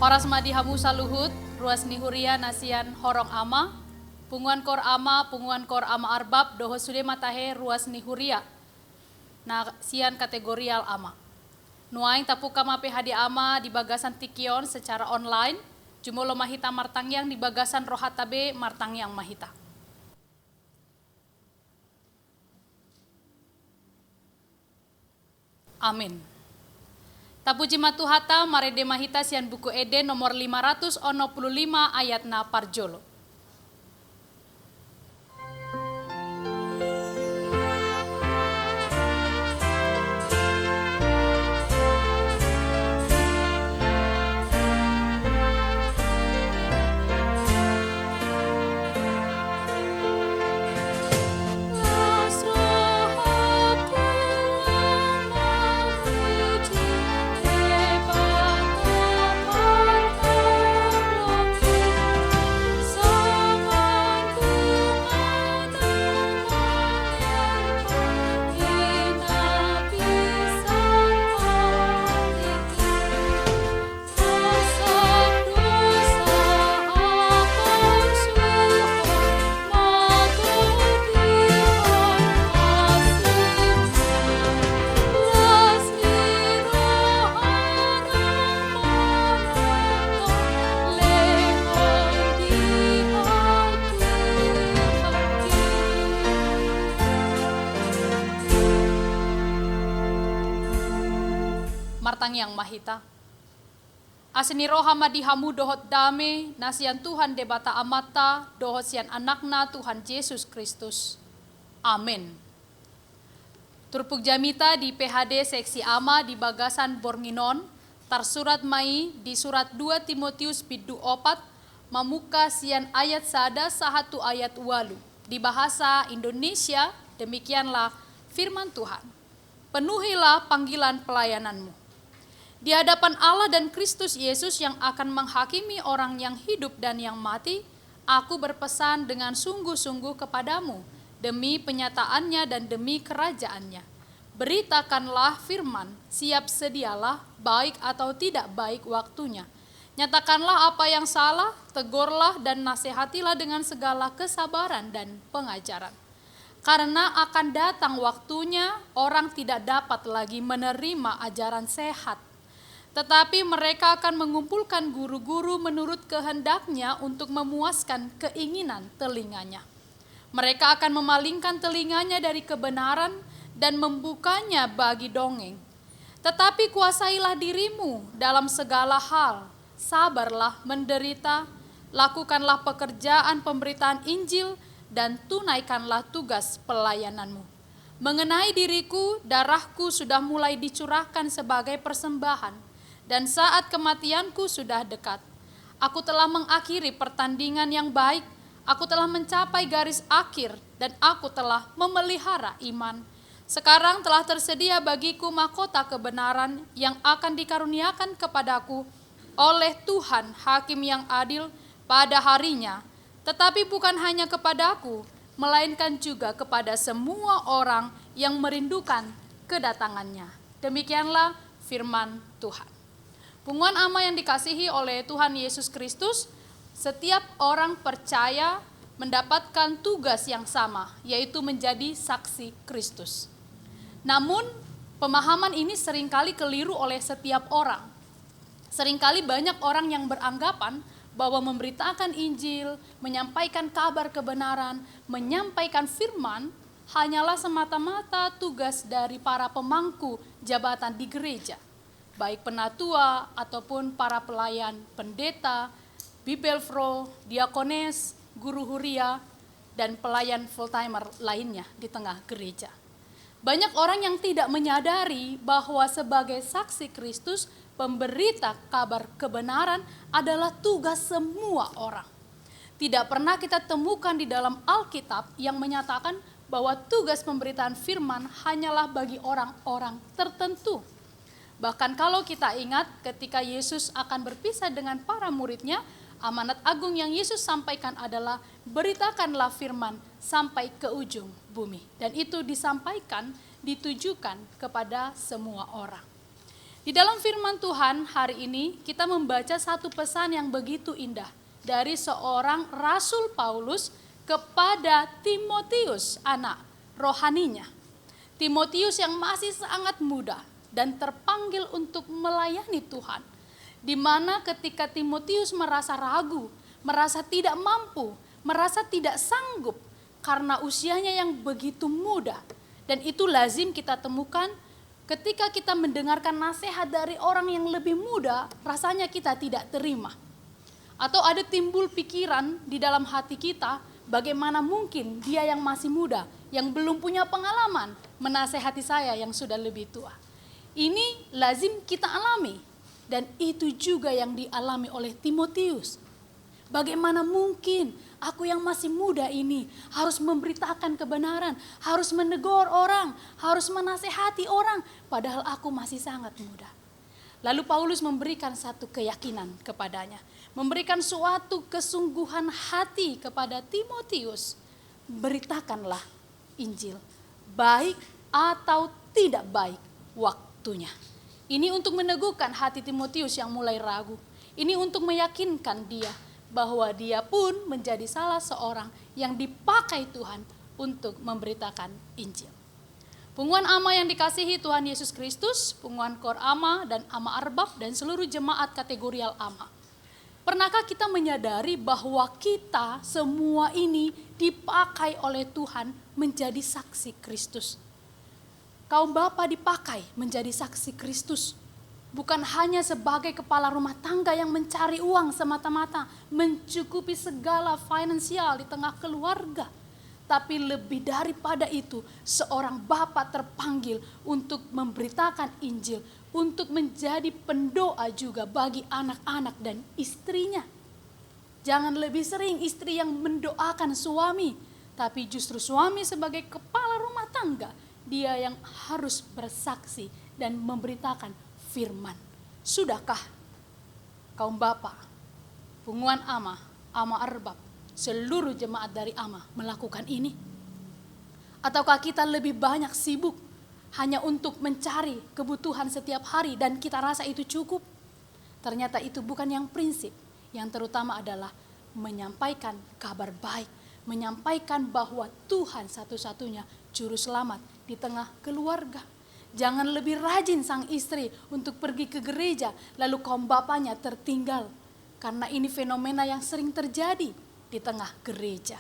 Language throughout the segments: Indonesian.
Horas madihamu saluhut, ruas nihuria nasian horong ama, punguan kor ama arbab, doho sude matahe ruas nihuria, nasian kategorial ama. Nuaing tapu kama PHD ama di bagasan tikion secara online, jumolo mahita martangyang di bagasan rohatabe martangyang mahita. Amin. Tapuji matuhata marede mahita sian buku Eden nomor 565 ayat na parjolo. Martang yang mahita. Asini roha madihamu dohot dame, nasian Tuhan debata amata, dohot sian anakna Tuhan Yesus Kristus. Amin. Turpuk jamita di PHD seksi ama di bagasan Bornginon, tarsurat mai di surat 2 Timotius bidu opat, mamuka sian ayat sada sahatu ayat walu. Di bahasa Indonesia, demikianlah firman Tuhan. Penuhilah panggilan pelayananmu. Di hadapan Allah dan Kristus Yesus yang akan menghakimi orang yang hidup dan yang mati, aku berpesan dengan sungguh-sungguh kepadamu, demi penyataannya dan demi kerajaannya. Beritakanlah firman, siap sedialah, baik atau tidak baik waktunya. Nyatakanlah apa yang salah, tegurlah dan nasihatilah dengan segala kesabaran dan pengajaran. Karena akan datang waktunya, orang tidak dapat lagi menerima ajaran sehat. Tetapi mereka akan mengumpulkan guru-guru menurut kehendaknya untuk memuaskan keinginan telinganya. Mereka akan memalingkan telinganya dari kebenaran dan membukanya bagi dongeng. Tetapi kuasailah dirimu dalam segala hal, sabarlah menderita, lakukanlah pekerjaan pemberitaan Injil, dan tunaikanlah tugas pelayananmu. Mengenai diriku, darahku sudah mulai dicurahkan sebagai persembahan, dan saat kematianku sudah dekat. Aku telah mengakhiri pertandingan yang baik, aku telah mencapai garis akhir, dan aku telah memelihara iman. Sekarang telah tersedia bagiku mahkota kebenaran yang akan dikaruniakan kepadaku oleh Tuhan Hakim yang adil pada harinya, tetapi bukan hanya kepadaku, melainkan juga kepada semua orang yang merindukan kedatangannya. Demikianlah firman Tuhan. Punguan ama yang dikasihi oleh Tuhan Yesus Kristus, setiap orang percaya mendapatkan tugas yang sama, yaitu menjadi saksi Kristus. Namun, pemahaman ini seringkali keliru oleh setiap orang. Seringkali banyak orang yang beranggapan bahwa memberitakan Injil, menyampaikan kabar kebenaran, menyampaikan firman, hanyalah semata-mata tugas dari para pemangku jabatan di gereja, baik penatua ataupun para pelayan pendeta, bibelfro, diakones, guru huria, dan pelayan full-timer lainnya di tengah gereja. Banyak orang yang tidak menyadari bahwa sebagai saksi Kristus, pemberita kabar kebenaran adalah tugas semua orang. Tidak pernah kita temukan di dalam Alkitab yang menyatakan bahwa tugas pemberitaan firman hanyalah bagi orang-orang tertentu. Bahkan kalau kita ingat ketika Yesus akan berpisah dengan para muridnya, amanat agung yang Yesus sampaikan adalah beritakanlah firman sampai ke ujung bumi. Dan itu disampaikan, ditujukan kepada semua orang. Di dalam firman Tuhan hari ini kita membaca satu pesan yang begitu indah dari seorang Rasul Paulus kepada Timotius, anak rohaninya. Timotius yang masih sangat muda dan terpanggil untuk melayani Tuhan. Di mana ketika Timotius merasa ragu, merasa tidak mampu, merasa tidak sanggup karena usianya yang begitu muda. Dan itu lazim kita temukan ketika kita mendengarkan nasihat dari orang yang lebih muda, rasanya kita tidak terima. Atau ada timbul pikiran di dalam hati kita, bagaimana mungkin dia yang masih muda, yang belum punya pengalaman, menasehati saya yang sudah lebih tua. Ini lazim kita alami, dan itu juga yang dialami oleh Timotius. Bagaimana mungkin aku yang masih muda ini harus memberitakan kebenaran, harus menegur orang, harus menasehati orang, padahal aku masih sangat muda. Lalu Paulus memberikan satu keyakinan kepadanya, memberikan suatu kesungguhan hati kepada Timotius. Beritakanlah Injil, baik atau tidak baik waktunya. Ini untuk meneguhkan hati Timotius yang mulai ragu. Ini untuk meyakinkan dia bahwa dia pun menjadi salah seorang yang dipakai Tuhan untuk memberitakan Injil. Pengumuman Ama yang dikasihi Tuhan Yesus Kristus, pengumuman Kor Ama dan Ama Arbab dan seluruh jemaat kategorial Ama. Pernahkah kita menyadari bahwa kita semua ini dipakai oleh Tuhan menjadi saksi Kristus? Kaum bapa dipakai menjadi saksi Kristus. Bukan hanya sebagai kepala rumah tangga yang mencari uang semata-mata, mencukupi segala finansial di tengah keluarga. Tapi lebih daripada itu, seorang bapa terpanggil untuk memberitakan Injil, untuk menjadi pendoa juga bagi anak-anak dan istrinya. Jangan lebih sering istri yang mendoakan suami, tapi justru suami sebagai kepala rumah tangga, dia yang harus bersaksi dan memberitakan firman. Sudahkah kaum bapa, pengumuman Ama, Ama Arbab, seluruh jemaat dari Ama melakukan ini? Ataukah kita lebih banyak sibuk hanya untuk mencari kebutuhan setiap hari dan kita rasa itu cukup? Ternyata itu bukan yang prinsip. Yang terutama adalah menyampaikan kabar baik, menyampaikan bahwa Tuhan satu-satunya juru selamat di tengah keluarga. Jangan lebih rajin sang istri untuk pergi ke gereja, lalu kaum bapaknya tertinggal. Karena ini fenomena yang sering terjadi di tengah gereja.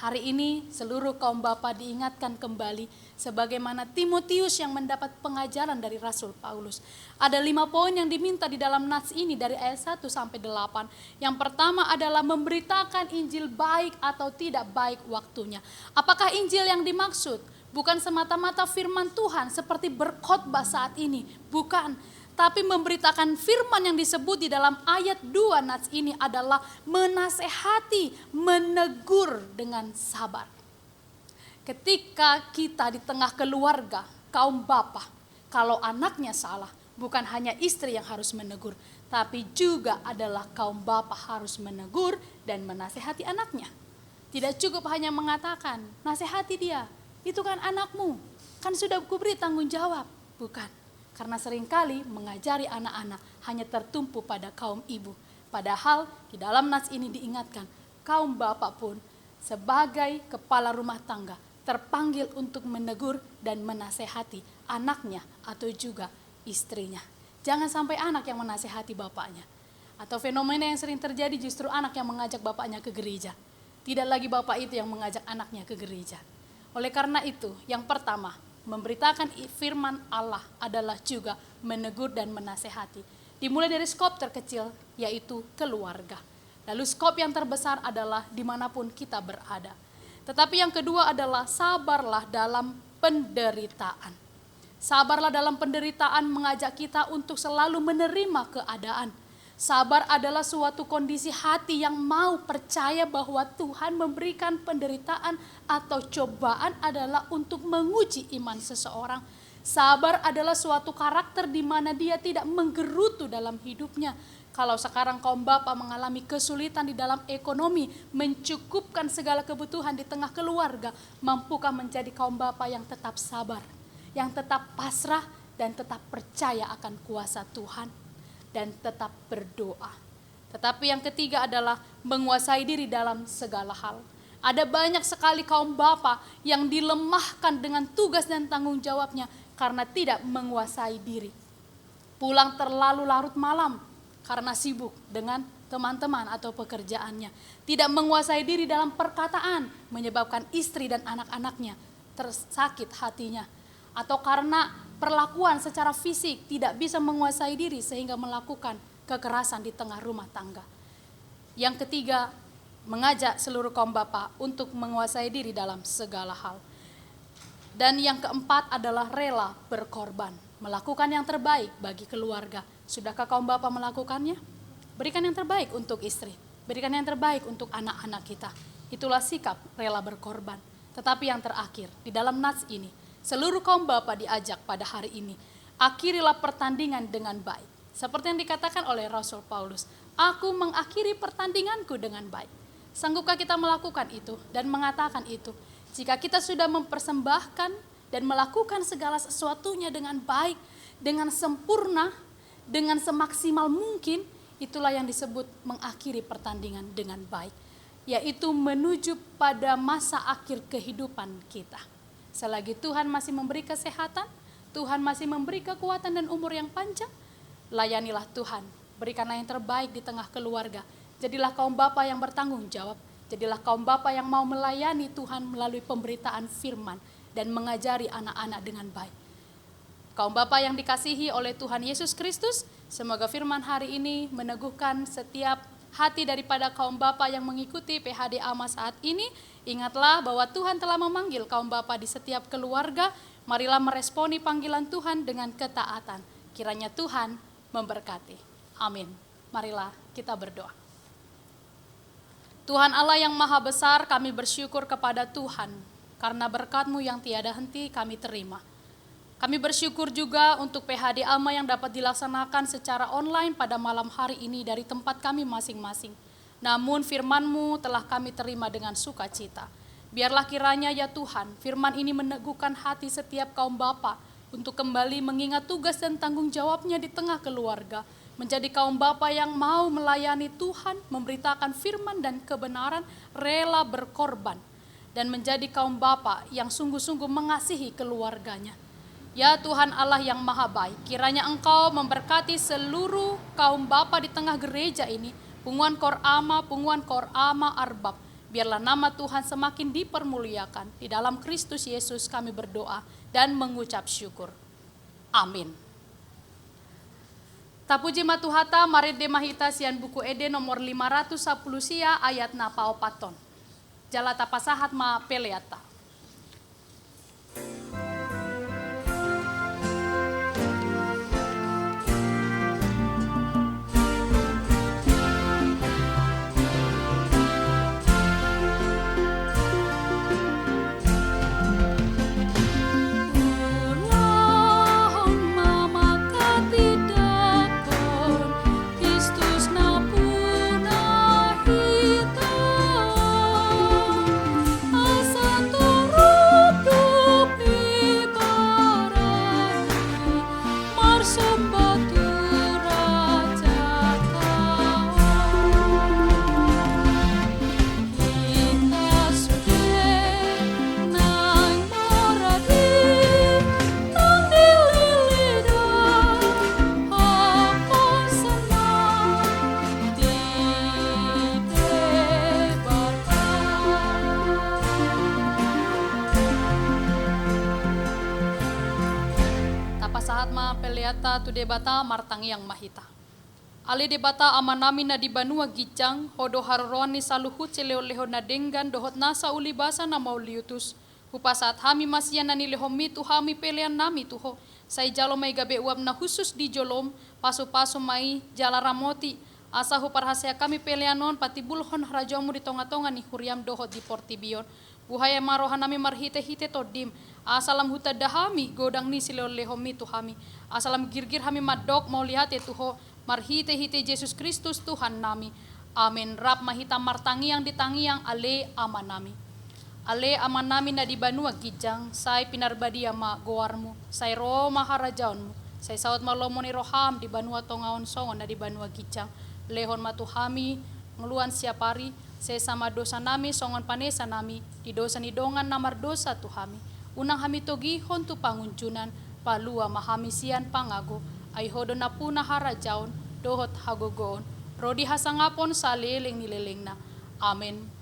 Hari ini seluruh kaum bapa diingatkan kembali sebagaimana Timotius yang mendapat pengajaran dari Rasul Paulus. Ada 5 poin yang diminta di dalam nats ini dari ayat 1 sampai 8. Yang pertama adalah memberitakan Injil baik atau tidak baik waktunya. Apakah Injil yang dimaksud? Bukan semata-mata firman Tuhan seperti berkhotbah saat ini. Bukan. Tapi memberitakan firman yang disebut di dalam ayat 2 nats ini adalah menasehati, menegur dengan sabar. Ketika kita di tengah keluarga, kaum bapa, kalau anaknya salah, bukan hanya istri yang harus menegur, tapi juga adalah kaum bapa harus menegur dan menasehati anaknya. Tidak cukup hanya mengatakan, nasihati dia. Itu kan anakmu, kan sudah kuberi tanggung jawab. Bukan, karena seringkali mengajari anak-anak hanya tertumpu pada kaum ibu. Padahal di dalam nats ini diingatkan, kaum bapak pun sebagai kepala rumah tangga terpanggil untuk menegur dan menasehati anaknya atau juga istrinya. Jangan sampai anak yang menasehati bapaknya. Atau fenomena yang sering terjadi justru anak yang mengajak bapaknya ke gereja. Tidak lagi bapak itu yang mengajak anaknya ke gereja. Oleh karena itu, yang pertama, memberitakan firman Allah adalah juga menegur dan menasehati. Dimulai dari skop terkecil, yaitu keluarga. Lalu skop yang terbesar adalah dimanapun kita berada. Tetapi yang kedua adalah sabarlah dalam penderitaan. Sabarlah dalam penderitaan mengajak kita untuk selalu menerima keadaan. Sabar adalah suatu kondisi hati yang mau percaya bahwa Tuhan memberikan penderitaan atau cobaan adalah untuk menguji iman seseorang. Sabar adalah suatu karakter di mana dia tidak menggerutu dalam hidupnya. Kalau sekarang kaum bapa mengalami kesulitan di dalam ekonomi, mencukupkan segala kebutuhan di tengah keluarga, mampukah menjadi kaum bapa yang tetap sabar, yang tetap pasrah dan tetap percaya akan kuasa Tuhan dan tetap berdoa. Tetapi yang ketiga adalah menguasai diri dalam segala hal. Ada banyak sekali kaum bapa yang dilemahkan dengan tugas dan tanggung jawabnya karena tidak menguasai diri. Pulang terlalu larut malam karena sibuk dengan teman-teman atau pekerjaannya. Tidak menguasai diri dalam perkataan menyebabkan istri dan anak-anaknya tersakit hatinya. Atau karena perlakuan secara fisik tidak bisa menguasai diri sehingga melakukan kekerasan di tengah rumah tangga. Yang ketiga, mengajak seluruh kaum bapa untuk menguasai diri dalam segala hal. Dan yang keempat adalah rela berkorban, melakukan yang terbaik bagi keluarga. Sudahkah kaum bapa melakukannya? Berikan yang terbaik untuk istri, berikan yang terbaik untuk anak-anak kita. Itulah sikap rela berkorban. Tetapi yang terakhir, di dalam nats ini, seluruh kaum bapa diajak pada hari ini, akhirilah pertandingan dengan baik. Seperti yang dikatakan oleh Rasul Paulus, aku mengakhiri pertandinganku dengan baik. Sanggupkah kita melakukan itu dan mengatakan itu? Jika kita sudah mempersembahkan dan melakukan segala sesuatunya dengan baik, dengan sempurna, dengan semaksimal mungkin, itulah yang disebut mengakhiri pertandingan dengan baik. Yaitu menuju pada masa akhir kehidupan kita. Selagi Tuhan masih memberi kesehatan, Tuhan masih memberi kekuatan dan umur yang panjang, layanilah Tuhan, berikanlah yang terbaik di tengah keluarga. Jadilah kaum bapa yang bertanggung jawab. Jadilah kaum bapa yang mau melayani Tuhan melalui pemberitaan firman dan mengajari anak-anak dengan baik. Kaum bapa yang dikasihi oleh Tuhan Yesus Kristus, semoga firman hari ini meneguhkan setiap hati daripada kaum bapa yang mengikuti PHD AMA saat ini. Ingatlah bahwa Tuhan telah memanggil kaum bapa di setiap keluarga. Marilah meresponi panggilan Tuhan dengan ketaatan. Kiranya Tuhan memberkati. Amin. Marilah kita berdoa. Tuhan Allah yang maha besar, kami bersyukur kepada Tuhan, karena berkat-Mu yang tiada henti kami terima. Kami bersyukur juga untuk PHD AMA yang dapat dilaksanakan secara online pada malam hari ini dari tempat kami masing-masing. Namun firman-Mu telah kami terima dengan sukacita. Biarlah kiranya ya Tuhan, firman ini meneguhkan hati setiap kaum bapa untuk kembali mengingat tugas dan tanggung jawabnya di tengah keluarga. Menjadi kaum bapa yang mau melayani Tuhan, memberitakan firman dan kebenaran, rela berkorban. Dan menjadi kaum bapa yang sungguh-sungguh mengasihi keluarganya. Ya Tuhan Allah yang maha baik, kiranya Engkau memberkati seluruh kaum bapa di tengah gereja ini, Punguan Korama, Punguan Korama Arbab. Biarlah nama Tuhan semakin dipermuliakan. Di dalam Kristus Yesus kami berdoa dan mengucap syukur. Amin. Tapuji matuhata marede mahita sian buku ede nomor 510 sia ayat na paopaton. Jalata pasahat ma peleata. Tu debata martang yang mahita. Ale debata amanami na di banua gijang, hodo haroroani saluhut seleo-leho na denggan dohot nasa ulibasa na mauliutus. Hupasat hami masyan na nilehomi tu hami pelean nami tuho. Say jalo may gabe uab na husus di jolom, paso-paso may jala ramoti. Asa huparhasya kami peleanon pati bulhon harajomu di tonga-tonga ni huriam dohot di portibion. Buhaya marohan nami marhite-hite todim. Asalam huta dahami godang ni sileo-lehomi tu hami. Asalam girgir hami madok mau lihat tuho marhite-hite Yesus Kristus Tuhan nami. Amin. Rap mahita martangi yang ditangi yang ale aman nami. Ale aman namin na di banua gijang, say pinarbadia ma gowarmu, say ro maharajaonmu, say sawat malomo ni roham di banua tongaon songon na di banua gijang, lehon matuhami, nguluan siapari, say sama dosa nami songon panesa nami, di dosa ni dongan namar dosa tuhami, unang hami togihon tu pangunjunan, palua mahami sian pangago, ay hodo na puna harajaon, dohot hagogoon, rodi hasangapon sa leleng nileleng na. Amen.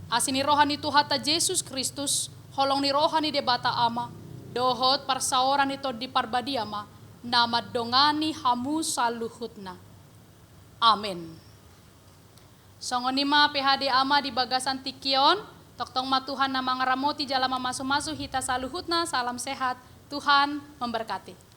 Asin ni rohani Tuhata Jesus Kristus, holong ni rohani debata ama, dohot parsaoran ito di parbadiama, na madongani hamu saluhutna. Amen. Songonima PHD ama di bagasan tikion, toktong matuhan na mga ramoti jala mamasu-masu hita saluhutna, salam sehat, Tuhan memberkati.